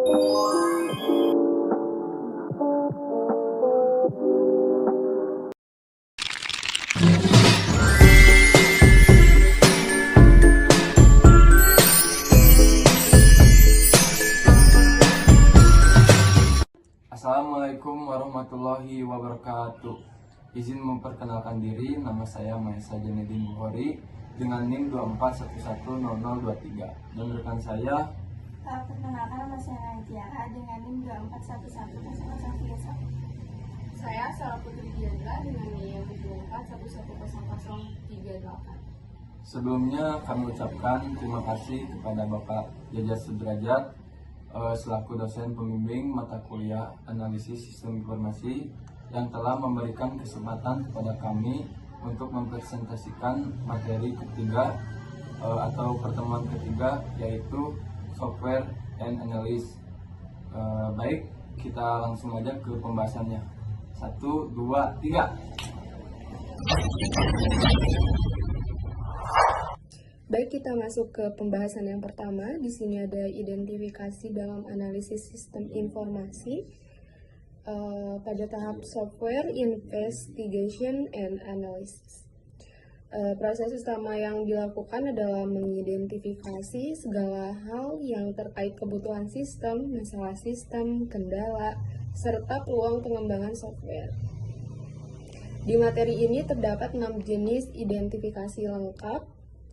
Assalamualaikum warahmatullahi wabarakatuh. Izin memperkenalkan diri, nama saya Maesa Janedin Bukhari dengan NIM 24110023 dan rekan saya. Perkenalkan, nama saya Tiara dengan NIM 24110031. Saya Sarah Putri Diandra dengan NIM 24110038. Sebelumnya kami ucapkan terima kasih kepada Bapak Jajat Sudrajat selaku dosen pembimbing mata kuliah analisis sistem informasi yang telah memberikan kesempatan kepada kami untuk mempresentasikan materi ketiga atau pertemuan ketiga, yaitu software and analysis. Baik, kita langsung aja ke pembahasannya. 1, 2, 3. Baik, kita masuk ke pembahasan yang pertama. Di sini ada identifikasi dalam analisis sistem informasi pada tahap software investigation and analysis. Proses utama yang dilakukan adalah mengidentifikasi segala hal yang terkait kebutuhan sistem, masalah sistem, kendala, serta peluang pengembangan software. Di materi ini terdapat 6 jenis identifikasi lengkap.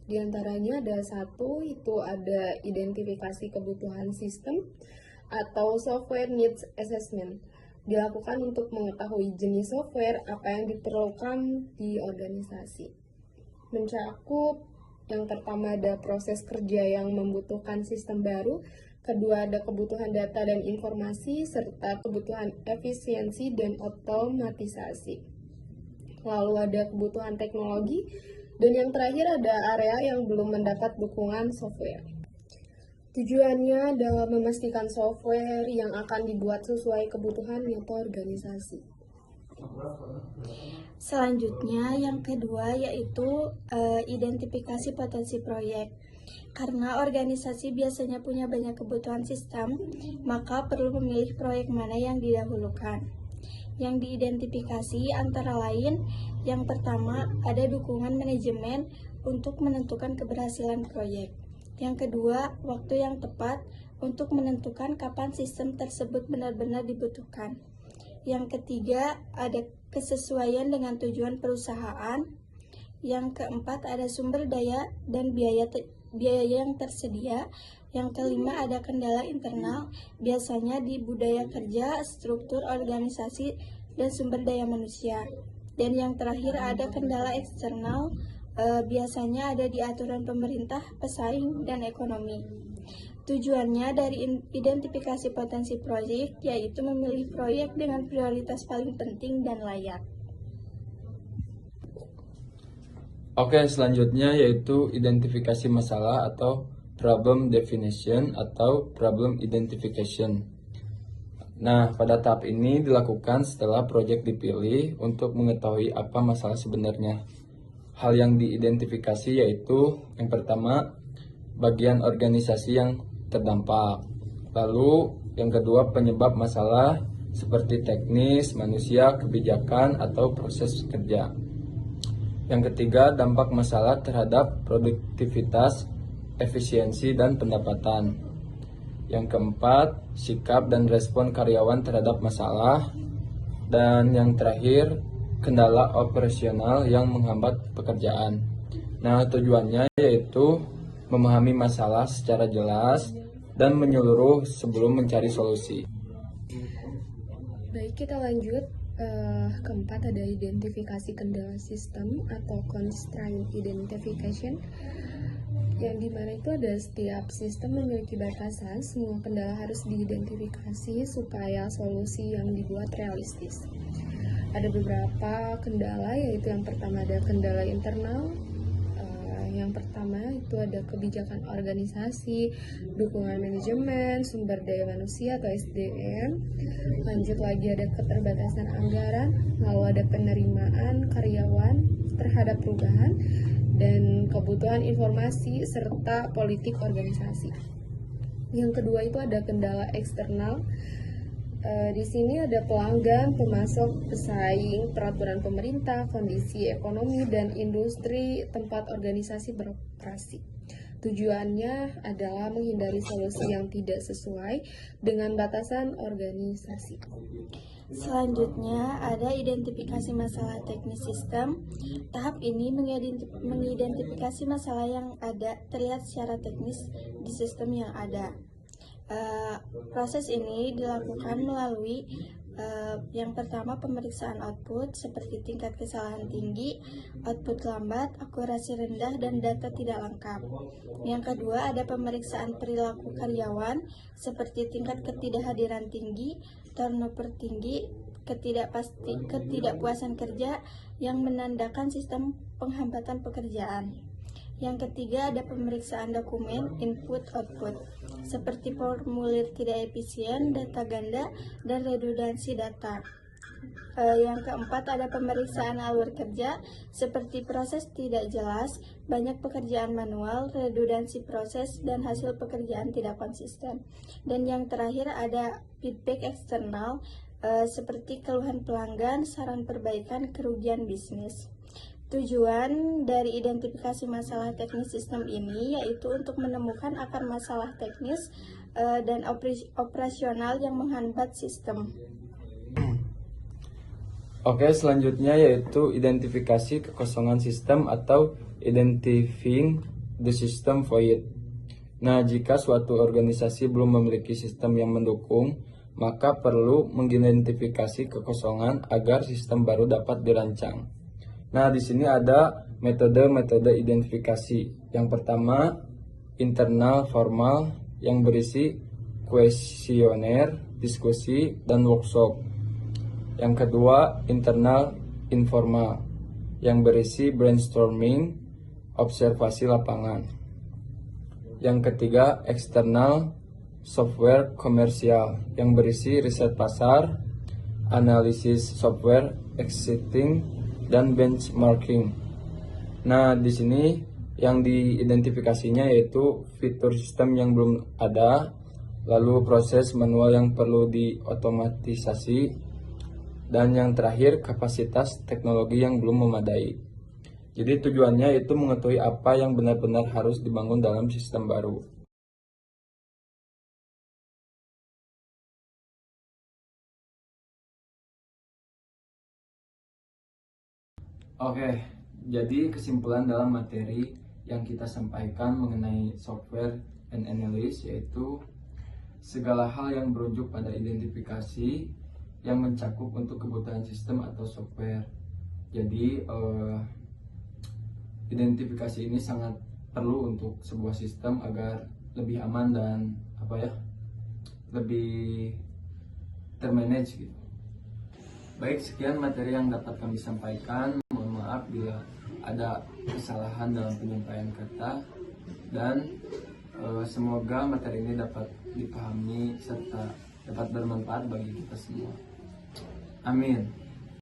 Di antaranya ada 1, itu ada identifikasi kebutuhan sistem atau software needs assessment. Dilakukan untuk mengetahui jenis software apa yang diperlukan di organisasi. Mencakup yang pertama ada proses kerja yang membutuhkan sistem baru, kedua ada kebutuhan data dan informasi, serta kebutuhan efisiensi dan otomatisasi. Lalu ada kebutuhan teknologi, dan yang terakhir ada area yang belum mendapat dukungan software. Tujuannya adalah memastikan software yang akan dibuat sesuai kebutuhan organisasi. Selanjutnya yang kedua yaitu identifikasi potensi proyek. Karena organisasi biasanya punya banyak kebutuhan sistem, maka perlu memilih proyek mana yang didahulukan. Yang diidentifikasi antara lain, yang pertama ada dukungan manajemen untuk menentukan keberhasilan proyek. Yang kedua, waktu yang tepat untuk menentukan kapan sistem tersebut benar-benar dibutuhkan. Yang ketiga, ada kesesuaian dengan tujuan perusahaan. Yang keempat, ada sumber daya dan biaya yang tersedia. Yang kelima, ada kendala internal, biasanya di budaya kerja, struktur organisasi, dan sumber daya manusia. Dan yang terakhir, ada kendala eksternal, biasanya ada di aturan pemerintah, pesaing, dan ekonomi. Tujuannya dari identifikasi potensi proyek, yaitu memilih proyek dengan prioritas paling penting dan layak. Oke, selanjutnya yaitu identifikasi masalah atau problem definition atau problem identification. Nah, pada tahap ini dilakukan setelah proyek dipilih untuk mengetahui apa masalah sebenarnya. Hal yang diidentifikasi yaitu yang pertama, bagian organisasi yang terdampak. Lalu yang kedua, penyebab masalah seperti teknis, manusia, kebijakan, atau proses kerja. Yang ketiga, dampak masalah terhadap produktivitas, efisiensi, dan pendapatan. Yang keempat, sikap dan respon karyawan terhadap masalah. Dan yang terakhir, kendala operasional yang menghambat pekerjaan. Nah, tujuannya yaitu memahami masalah secara jelas dan menyeluruh sebelum mencari solusi. Baik, kita lanjut. Keempat ada identifikasi kendala sistem atau constraint identification, yang dimana itu ada setiap sistem memiliki batasan, semua kendala harus diidentifikasi supaya solusi yang dibuat realistis. Ada beberapa kendala, yaitu yang pertama ada kendala internal. Yang pertama itu ada kebijakan organisasi, dukungan manajemen, sumber daya manusia atau SDM. Lanjut lagi ada keterbatasan anggaran, lalu ada penerimaan karyawan terhadap perubahan, dan kebutuhan informasi serta politik organisasi. Yang kedua itu ada kendala eksternal. Di sini ada pelanggan, pemasok, pesaing, peraturan pemerintah, kondisi ekonomi, dan industri tempat organisasi beroperasi. Tujuannya adalah menghindari solusi yang tidak sesuai dengan batasan organisasi. Selanjutnya ada identifikasi masalah teknis sistem. Tahap ini mengidentifikasi masalah yang ada terlihat secara teknis di sistem yang ada. Proses ini dilakukan melalui yang pertama pemeriksaan output seperti tingkat kesalahan tinggi, output lambat, akurasi rendah, dan data tidak lengkap. Yang kedua ada pemeriksaan perilaku karyawan seperti tingkat ketidakhadiran tinggi, turnover tinggi, ketidakpuasan kerja yang menandakan sistem penghambatan pekerjaan. Yang ketiga ada pemeriksaan dokumen input-output seperti formulir tidak efisien, data ganda, dan redundansi data. Yang keempat ada pemeriksaan alur kerja seperti proses tidak jelas, banyak pekerjaan manual, redundansi proses, dan hasil pekerjaan tidak konsisten. Dan yang terakhir ada feedback eksternal seperti keluhan pelanggan, saran perbaikan, kerugian bisnis. Tujuan dari identifikasi masalah teknis sistem ini yaitu untuk menemukan akar masalah teknis dan operasional yang menghambat sistem. Oke, selanjutnya yaitu identifikasi kekosongan sistem atau identifying the system void. Nah, jika suatu organisasi belum memiliki sistem yang mendukung, maka perlu mengidentifikasi kekosongan agar sistem baru dapat dirancang. Nah, di sini ada metode-metode identifikasi. Yang pertama, internal formal yang berisi kuesioner, diskusi, dan workshop. Yang kedua, internal informal yang berisi brainstorming, observasi lapangan. Yang ketiga, eksternal software komersial yang berisi riset pasar, analisis software existing, dan benchmarking. Nah, di sini yang diidentifikasinya yaitu fitur sistem yang belum ada, lalu proses manual yang perlu diotomatisasi, dan yang terakhir kapasitas teknologi yang belum memadai. Jadi tujuannya itu mengetahui apa yang benar-benar harus dibangun dalam sistem baru. Oke, jadi kesimpulan dalam materi yang kita sampaikan mengenai software and analysis yaitu segala hal yang berujung pada identifikasi yang mencakup untuk kebutuhan sistem atau software. Jadi identifikasi ini sangat perlu untuk sebuah sistem agar lebih aman dan lebih termanage gitu. Baik, sekian materi yang dapat kami sampaikan. Mohon maaf bila ada kesalahan dalam penyampaian kata, dan semoga materi ini dapat dipahami serta dapat bermanfaat bagi kita semua. Amin.